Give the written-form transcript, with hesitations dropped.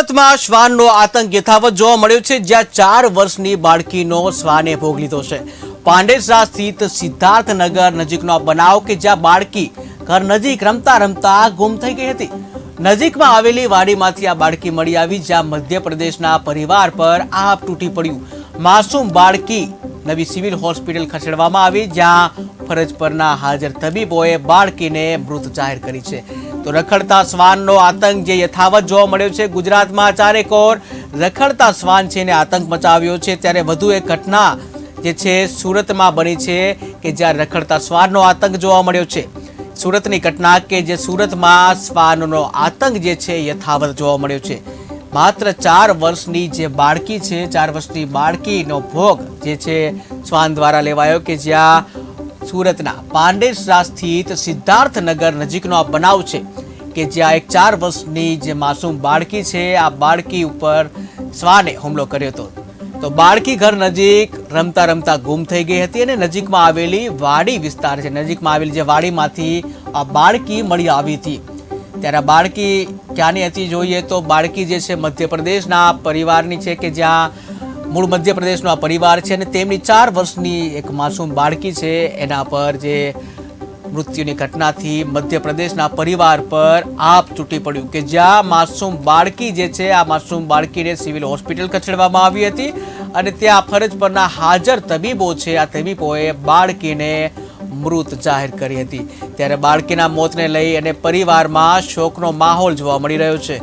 સુરતમાં શ્વાનનો આતંક યથાવત જોવા મળ્યો છે, જ્યાં 4 વર્ષની બાળકીનો શ્વાને ભોગ લીધો છે। પાંડેસરા સ્થિત સિદ્ધાર્થનગર નજીકનો આ બનાવ કે જ્યાં બાળકી ઘર નજીક રમતા રમતા ગુમ થઈ ગઈ હતી। નજીકમાં આવેલી વાડીમાંથી આ બાળકી મળી આવી, જ્યાં મધ્યપ્રદેશના પરિવાર પર આપ તૂટી પડ્યું। માસૂમ બાળકી નવી સિવિલ હોસ્પિટલ ખસેડવામાં આવી, જ્યાં ફરજ પરના હાજર તબીબોએ બાળકીને મૃત જાહેર કરી છે। તો રખડતા શ્વાનનો આતંક જે યથાવત જોવા મળ્યો છે। ગુજરાતમાં ચારેકોર રખડતા શ્વાન છે ને આતંક મચાવ્યો છે, ત્યારે વધુ એક ઘટના જે છે સુરતમાં બની છે કે જ્યાં રખડતા શ્વાનનો આતંક જોવા મળ્યો છે। સુરતની ઘટના કે જે સુરતમાં શ્વાનનો આતંક જે છે યથાવત જોવા મળ્યો છે। માત્ર 4 વર્ષની જે બાળકી છે, 4 વર્ષની બાળકીનો ભોગ જે છે શ્વાન દ્વારા લેવાયો કે જ્યાં સુરતના પાંડેસરા સ્થિત સિદ્ધાર્થનગર નજીકનો આ બનાવ છે કે જ્યાં એક 4 વર્ષની જે માસૂમ બાળકી છે, આ બાળકી ઉપર શ્વાને હુમલો કર્યો હતો। તો બાળકી ઘર નજીક રમતા રમતા ગુમ થઈ ગઈ હતી અને નજીકમાં આવેલી વાડી વિસ્તાર છે, નજીકમાં આવેલી જે વાડીમાંથી આ બાળકી મળી આવી હતી। ત્યારે આ બાળકી ક્યાંની હતી જોઈએ તો બાળકી જે છે મધ્યપ્રદેશના પરિવારની છે કે જ્યાં મૂળ મધ્યપ્રદેશનો આ પરિવાર છે અને તેમની 4 વર્ષની એક માસૂમ બાળકી છે, એના પર જે મૃત્યુની ઘટનાથી મધ્યપ્રદેશના પરિવાર પર આપ તૂટી પડ્યું કે જ્યાં માસૂમ બાળકી જે છે આ માસૂમ બાળકીને સિવિલ હોસ્પિટલ ખસેડવામાં આવી હતી અને ત્યાં ફરજ પરના હાજર તબીબો છે, આ તબીબોએ બાળકીને મૃત જાહેર કરી હતી। ત્યારે બાળકીના મોતને લઈ અને પરિવારમાં શોકનો માહોલ જોવા મળી રહ્યો છે।